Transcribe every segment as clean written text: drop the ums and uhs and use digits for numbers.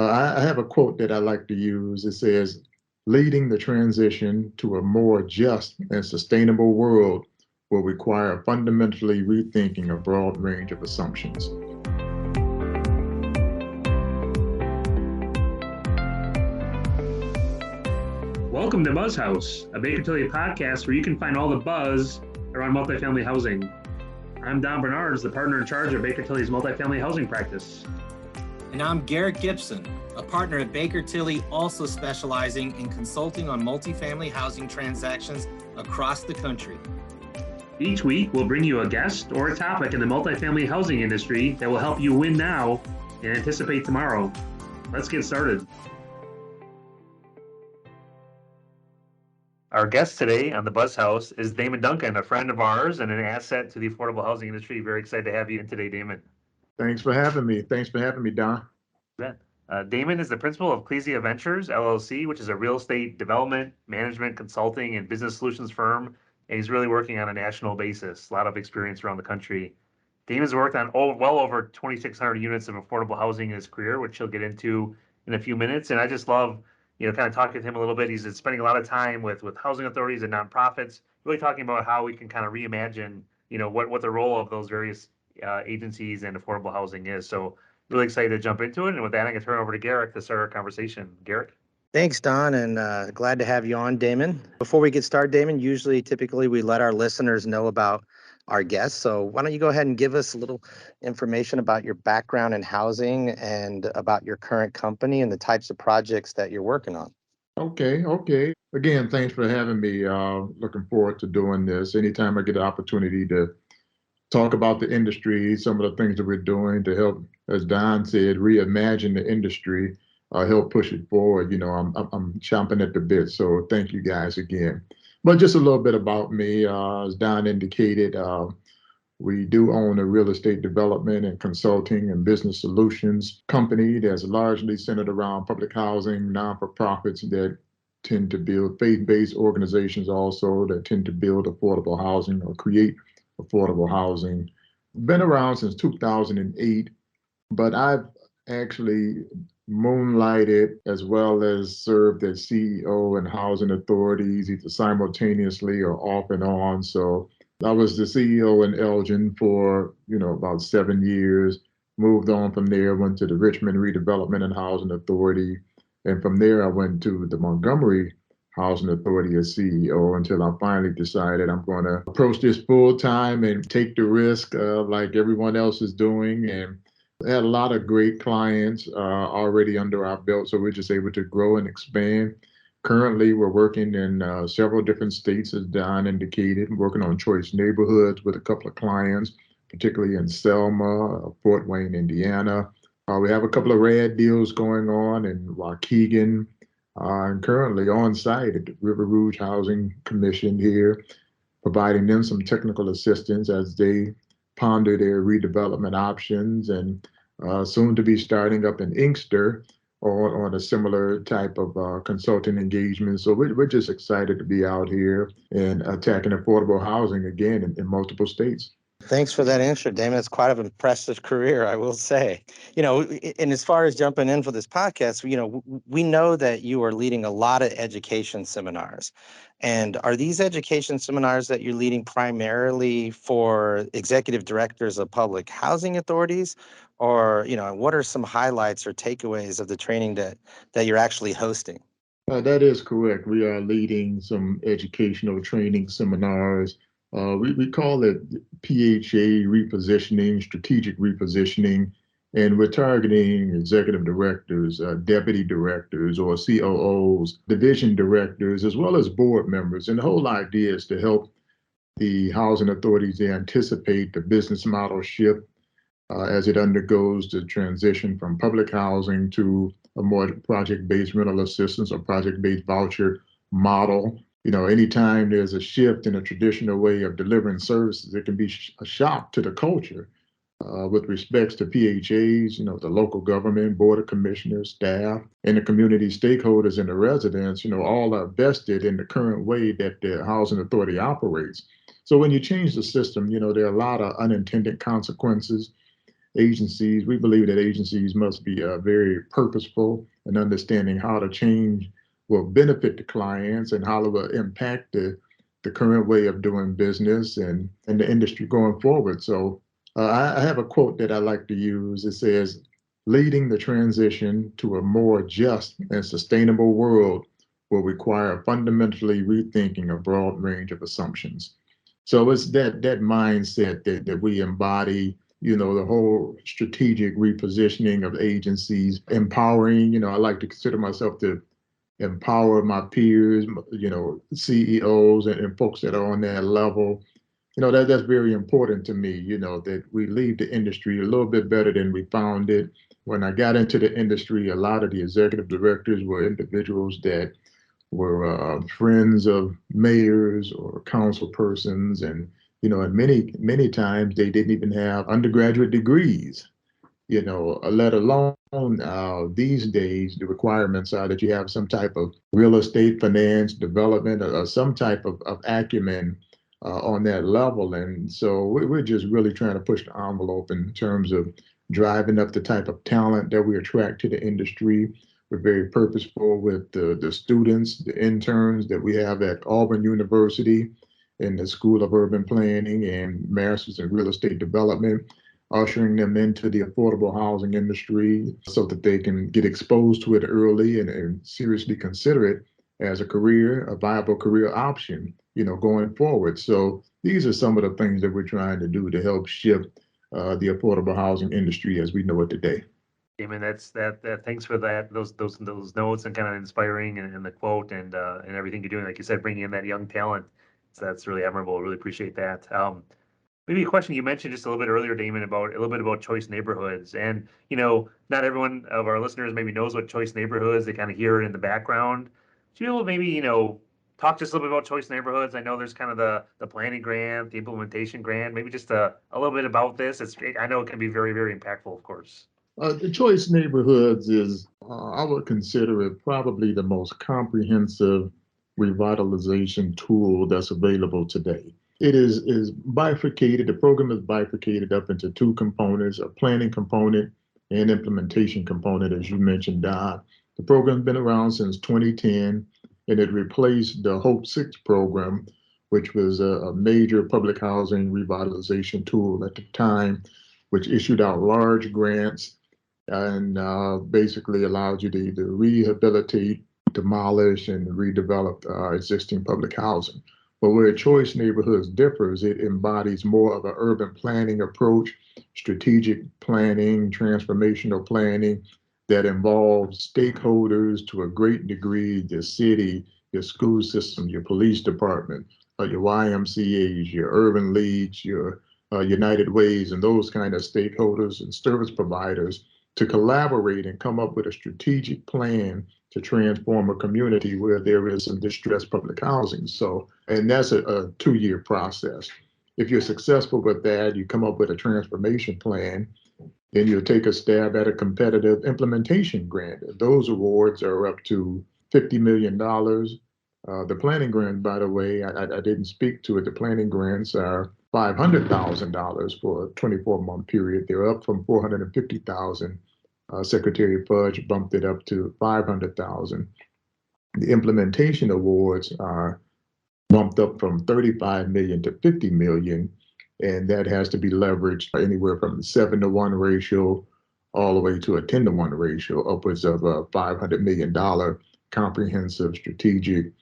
I have a quote that I like to use. It says, leading the transition to a more just and sustainable world will require fundamentally rethinking a broad range of assumptions. Welcome to BuzzHouse, a Baker Tilly podcast where you can find all the buzz around multifamily housing. I'm Don Bernards, the partner in charge of Baker Tilly's multifamily housing practice. And I'm Garrick Gibson, a partner at Baker Tilly, also specializing in consulting on multifamily housing transactions across the country. Each week, we'll bring you a guest or a topic in the multifamily housing industry that will help you win now and anticipate tomorrow. Let's get started. Our guest today on the BuzzHouse is Damon Duncan, a friend of ours and an asset to the affordable housing industry. Very excited to have you in today, Damon. Thanks for having me. Don. Damon is the principal of Clesia Ventures, LLC, which is a real estate development, management, consulting, and business solutions firm. And he's really working on a national basis, a lot of experience around the country. Damon's worked on well over 2,600 units of affordable housing in his career, which he'll get into in a few minutes. And I just love kind of talking to him a little bit. He's spending a lot of time with housing authorities and nonprofits, really talking about how we can kind of reimagine, what the role of those various agencies and affordable housing is. So really excited to jump into it. And with that, I'm going to turn it over to Garrick to start our conversation. Garrick. Thanks, Don, and glad to have you on, Damon. Before we get started, Damon, typically we let our listeners know about our guests. So why don't you go ahead and give us a little information about your background in housing and about your current company and the types of projects that you're working on. Okay. Again, thanks for having me. Looking forward to doing this. Anytime I get an opportunity to talk about the industry, some of the things that we're doing to help, as Don said, reimagine the industry, help push it forward. I'm chomping at the bit. So thank you guys again. But just a little bit about me, as Don indicated, we do own a real estate development and consulting and business solutions company that's largely centered around public housing, non-for-profits that tend to build faith-based organizations also that tend to build affordable housing or create affordable housing. Been around since 2008, but I've actually moonlighted as well as served as CEO in housing authorities, either simultaneously or off and on. So I was the CEO in Elgin for, about 7 years, moved on from there, went to the Richmond Redevelopment and Housing Authority. And from there, I went to the Montgomery Housing Authority as CEO until I finally decided I'm going to approach this full time and take the risk like everyone else is doing. And I had a lot of great clients already under our belt, so we're just able to grow and expand. Currently, we're working in several different states, as Don indicated, working on choice neighborhoods with a couple of clients, particularly in Selma, Fort Wayne, Indiana. We have a couple of rad deals going on in Waukegan, and currently on site at the River Rouge Housing Commission here, providing them some technical assistance as they ponder their redevelopment options, and soon to be starting up in Inkster on a similar type of consulting engagement. So we're just excited to be out here and attacking affordable housing again in multiple states. Thanks for that answer, Damon. It's quite an impressive career, I will say. And as far as jumping in for this podcast, we know that you are leading a lot of education seminars. And are these education seminars that you're leading primarily for executive directors of public housing authorities? Or, what are some highlights or takeaways of the training that you're actually hosting? That is correct. We are leading some educational training seminars. We call it PHA repositioning, strategic repositioning, and we're targeting executive directors, deputy directors, or COOs, division directors, as well as board members. And the whole idea is to help the housing authorities anticipate the business model shift as it undergoes the transition from public housing to a more project-based rental assistance or project-based voucher model. Anytime there's a shift in a traditional way of delivering services, it can be a shock to the culture with respects to PHAs, the local government, board of commissioners, staff, and the community stakeholders and the residents, all are vested in the current way that the housing authority operates. So when you change the system, there are a lot of unintended consequences. agencies, we believe that agencies must be very purposeful in understanding how to change will benefit the clients and how it will impact the current way of doing business and the industry going forward. So I have a quote that I like to use. It says, leading the transition to a more just and sustainable world will require fundamentally rethinking a broad range of assumptions. So it's that mindset that we embody, the whole strategic repositioning of agencies, empowering, I like to consider myself to empower my peers, CEOs and folks that are on that level. That's very important to me, that we leave the industry a little bit better than we found it. When I got into the industry, a lot of the executive directors were individuals that were friends of mayors or council persons, and many times they didn't even have undergraduate degrees, let alone these days, the requirements are that you have some type of real estate finance development or some type of acumen on that level. And so we're just really trying to push the envelope in terms of driving up the type of talent that we attract to the industry. We're very purposeful with the students, the interns that we have at Auburn University in the School of Urban Planning and Masters in Real Estate Development, ushering them into the affordable housing industry so that they can get exposed to it early and seriously consider it as a viable career option, going forward. So these are some of the things that we're trying to do to help shift the affordable housing industry as we know it today. Damon, that. Thanks for that. Those notes and kind of inspiring and the quote and everything you're doing. Like you said, bringing in that young talent. So that's really admirable. Really appreciate that. Maybe a question you mentioned just a little bit earlier, Damon, about a little bit about choice neighborhoods. And, not everyone of our listeners maybe knows what choice neighborhoods, they kind of hear it in the background. Do you maybe, talk just a little bit about choice neighborhoods? I know there's kind of the planning grant, the implementation grant, maybe just a little bit about this. I know it can be very, very impactful, of course. The choice neighborhoods is, I would consider it probably the most comprehensive revitalization tool that's available today. It is bifurcated. The program is bifurcated up into two components: a planning component and implementation component, as you mentioned, Don. The program's been around since 2010, and it replaced the Hope 6 program, which was a major public housing revitalization tool at the time, which issued out large grants and basically allowed you to rehabilitate, demolish, and redevelop existing public housing. But where Choice Neighborhoods differs, it embodies more of an urban planning approach, strategic planning, transformational planning that involves stakeholders to a great degree: the city, your school system, your police department, your YMCAs, your urban leagues, your United Ways, and those kind of stakeholders and service providers to collaborate and come up with a strategic plan to transform a community where there is some distressed public housing. So, and that's a 2-year process. If you're successful with that, you come up with a transformation plan, then you'll take a stab at a competitive implementation grant. Those awards are up to $50 million. The planning grant, by the way, I didn't speak to it. The planning grants are $500,000 for a 24-month period. They're up from $450,000. Secretary Fudge bumped it up to $500,000. The implementation awards are bumped up from $35 million to $50 million, and that has to be leveraged anywhere from a 7-to-1 ratio all the way to a 10-to-1 ratio, upwards of a $500 million comprehensive strategic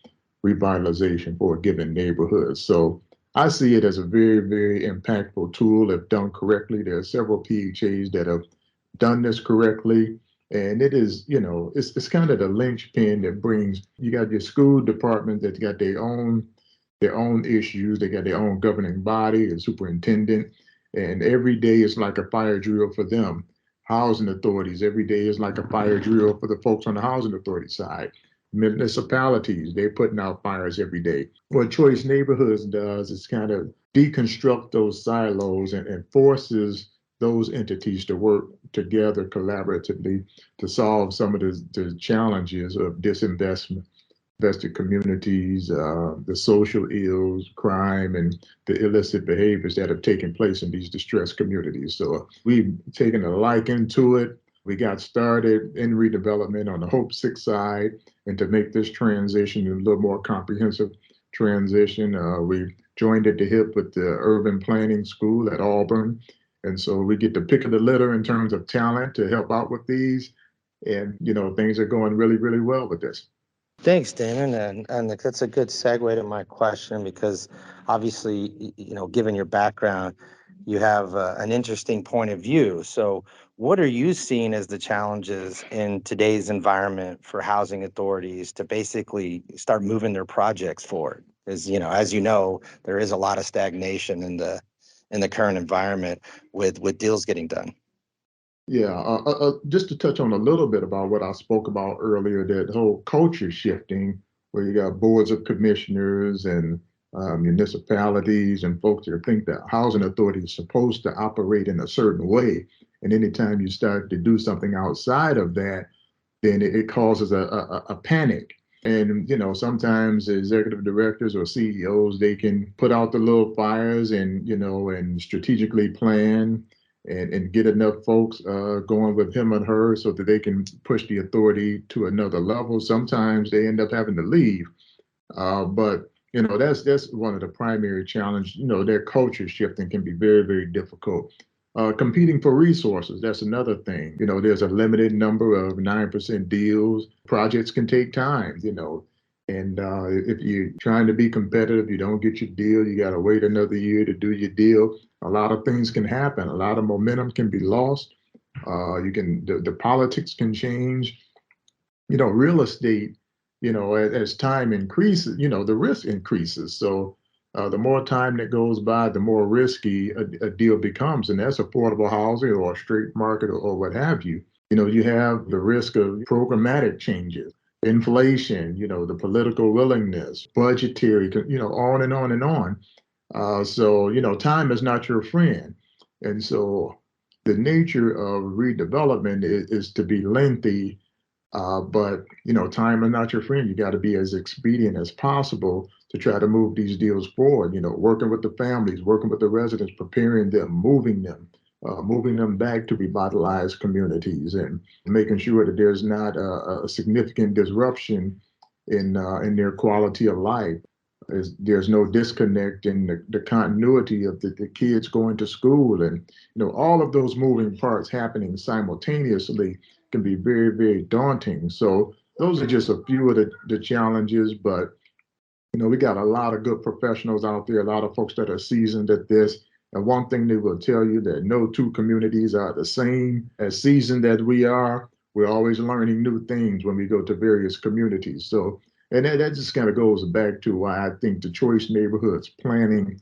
revitalization for a given neighborhood. So I see it as a very, very impactful tool if done correctly. There are several PHAs that have done this correctly. And it is, it's kind of the linchpin that brings, you got your school department that's got their own issues. They got their own governing body, a superintendent, and every day is like a fire drill for them. Housing authorities, every day is like a fire drill for the folks on the housing authority side. Municipalities, they're putting out fires every day. What Choice Neighborhoods does is kind of deconstruct those silos and forces those entities to work together collaboratively to solve some of the challenges of disinvestment vested communities, the social ills, crime, and the illicit behaviors that have taken place in these distressed communities. So we've taken a liking to it. We got started in redevelopment on the Hope 6 side, and to make this transition a little more comprehensive transition, we joined at the hip with the Urban Planning School at Auburn. And so we get the pick of the litter in terms of talent to help out with these. And, things are going really, really well with this. Thanks, Damon. And that's a good segue to my question because obviously, given your background, you have an interesting point of view. So what are you seeing as the challenges in today's environment for housing authorities to basically start moving their projects forward? Because, as you know, there is a lot of stagnation in the current environment with deals getting done. Yeah, just to touch on a little bit about what I spoke about earlier, that whole culture shifting, where you got boards of commissioners and municipalities and folks that think that housing authority is supposed to operate in a certain way. And anytime you start to do something outside of that, then it causes a panic. And sometimes executive directors or CEOs, they can put out the little fires and strategically plan and get enough folks going with him or her so that they can push the authority to another level. Sometimes they end up having to leave. But that's one of the primary challenges. Their culture shifting can be very, very difficult. Competing for resources, that's another thing. There's a limited number of 9% deals. Projects can take time, and if you're trying to be competitive, you don't get your deal, you got to wait another year to do your deal. A lot of things can happen. A lot of momentum can be lost. The politics can change. Real estate, as time increases, the risk increases. So the more time that goes by, the more risky a deal becomes. And that's affordable housing or a straight market or what have you. You have the risk of programmatic changes, inflation, the political willingness, budgetary, on and on and on. So time is not your friend. And so the nature of redevelopment is to be lengthy, but time is not your friend. You got to be as expedient as possible to try to move these deals forward. Working with the families, working with the residents, preparing them, moving them back to revitalized communities, and making sure that there's not a significant disruption in their quality of life. There's no disconnect in the continuity of the kids going to school, and all of those moving parts happening simultaneously can be very, very daunting. So those are just a few of the challenges, but we got a lot of good professionals out there, a lot of folks that are seasoned at this. And one thing they will tell you that no two communities are the same. As seasoned as we are, we're always learning new things when we go to various communities. So, and that just kind of goes back to why I think the Choice Neighborhoods planning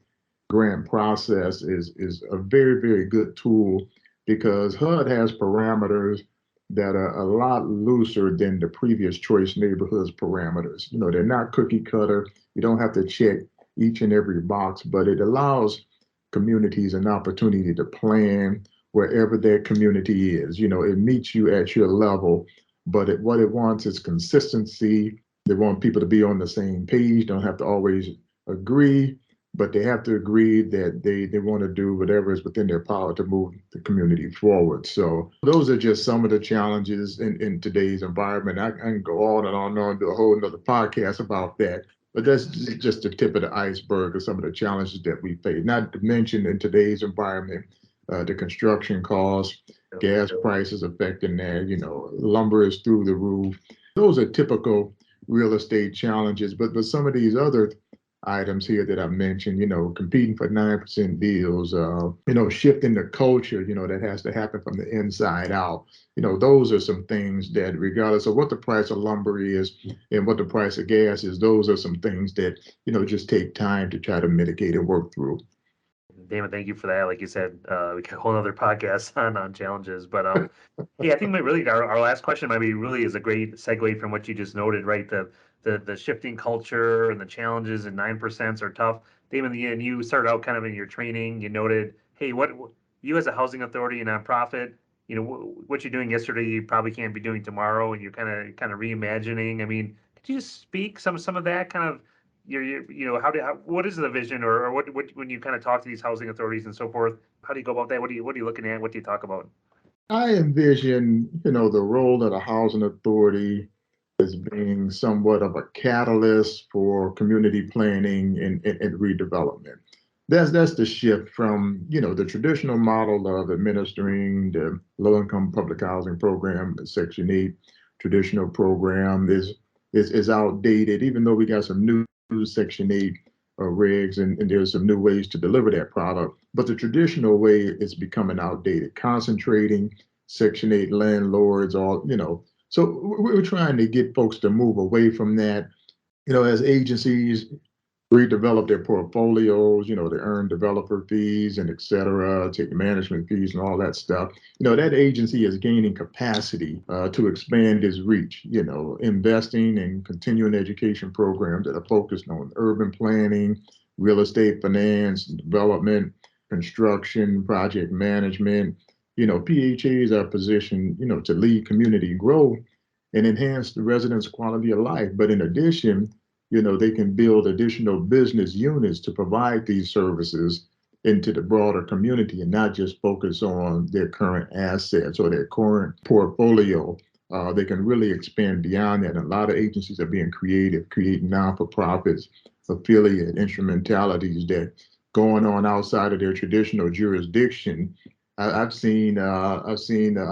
grant process is a very, very good tool, because HUD has parameters that are a lot looser than the previous Choice Neighborhoods parameters. They're not cookie cutter. You don't have to check each and every box, but it allows communities an opportunity to plan wherever their community is. It meets you at your level, but what it wants is consistency. They want people to be on the same page, don't have to always agree, but they have to agree that they want to do whatever is within their power to move the community forward. So those are just some of the challenges in today's environment. I can go on and on and on, do a whole nother podcast about that. But that's just the tip of the iceberg of some of the challenges that we face. Not to mention in today's environment, the construction costs, gas prices affecting that, lumber is through the roof. Those are typical real estate challenges, but some of these other items here that I mentioned, competing for 9% deals, shifting the culture, that has to happen from the inside out. Those are some things that, regardless of what the price of lumber is and what the price of gas is, those are some things that, just take time to try to mitigate and work through. Damon, thank you for that. Like you said, we got a whole other podcast on challenges, but yeah, I think really our last question maybe really is a great segue from what you just noted, right? The shifting culture and the challenges, and 9% are tough. Damon, and you started out kind of in your training. You noted, hey, what you as a housing authority and nonprofit, what you're doing yesterday, you probably can't be doing tomorrow, and you're kind of reimagining. I mean, could Could you just speak some of that kind of what is the vision or what when you kind of talk to these housing authorities and so forth? How do you go about that? What are you looking at? What do you talk about? I envision, the role of the housing authority as being somewhat of a catalyst for community planning and redevelopment. That's the shift from, the traditional model of administering the low-income public housing program, the Section 8 traditional program is outdated, even though we got some new Section 8 regs and there's some new ways to deliver that product. But the traditional way is becoming outdated, concentrating Section 8 landlords, So we're trying to get folks to move away from that, as agencies redevelop their portfolios, they earn developer fees and et cetera, take management fees and all that stuff. That agency is gaining capacity to expand its reach, investing in continuing education programs that are focused on urban planning, real estate finance, development, construction, project management. PHAs are positioned, to lead community growth and enhance the residents' quality of life. But in addition, they can build additional business units to provide these services into the broader community and not just focus on their current assets or their current portfolio. They can really expand beyond that. And a lot of agencies are being creative, creating non-for-profits, affiliate instrumentalities that going on outside of their traditional jurisdiction. I've seen a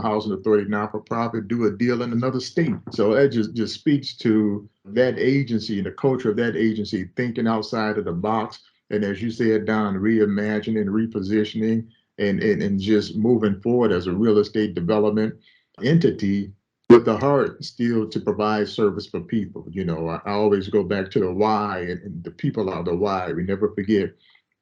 housing authority non-for-profit do a deal in another state. So that just speaks to that agency and the culture of that agency thinking outside of the box. And as you said, Don, reimagining, repositioning, and just moving forward as a real estate development entity with the heart still to provide service for people. I always go back to the why, and the people are the why. We never forget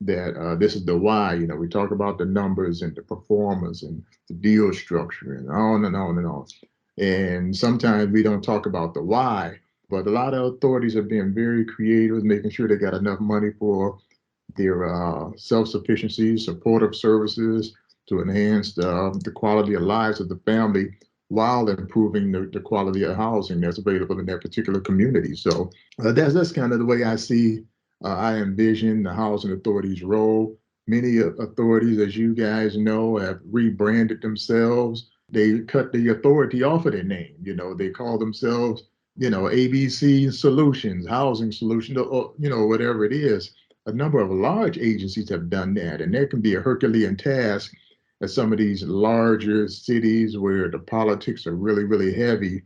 that this is the why. We talk about the numbers and the performance and the deal structure and on and on and on. And sometimes we don't talk about the why, but a lot of authorities are being very creative, making sure they got enough money for their self-sufficiency, supportive services to enhance the quality of lives of the family while improving the quality of housing that's available in that particular community. So that's kind of the way I envision the housing authority's role. Many authorities, as you guys know, have rebranded themselves. They cut the authority off of their name. They call themselves, ABC Solutions, Housing Solutions, or, whatever it is. A number of large agencies have done that, and that can be a Herculean task at some of these larger cities where the politics are really, really heavy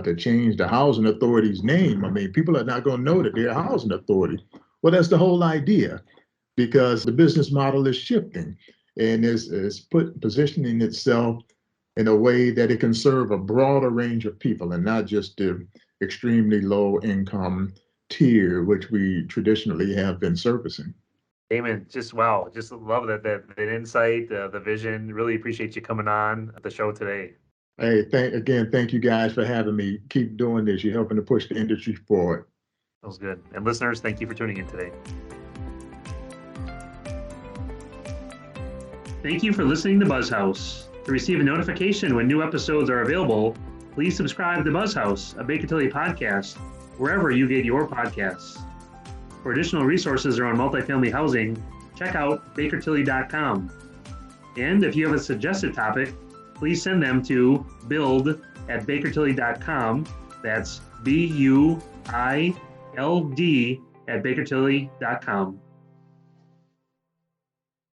to change the housing authority's name. I mean, people are not going to know that they're a housing authority. Well, that's the whole idea, because the business model is shifting and is positioning itself in a way that it can serve a broader range of people and not just the extremely low income tier, which we traditionally have been servicing. Damon, just wow, just love that insight, the vision. Really appreciate you coming on the show today. Hey, thank you guys for having me. Keep doing this. You're helping to push the industry forward. That was good. And listeners, thank you for tuning in today. Thank you for listening to BuzzHouse. To receive a notification when new episodes are available, please subscribe to BuzzHouse, a Baker Tilly podcast, wherever you get your podcasts. For additional resources around multifamily housing, check out bakertilly.com. And if you have a suggested topic, please send them to build@bakertilly.com. That's BUILD@bakertilly.com.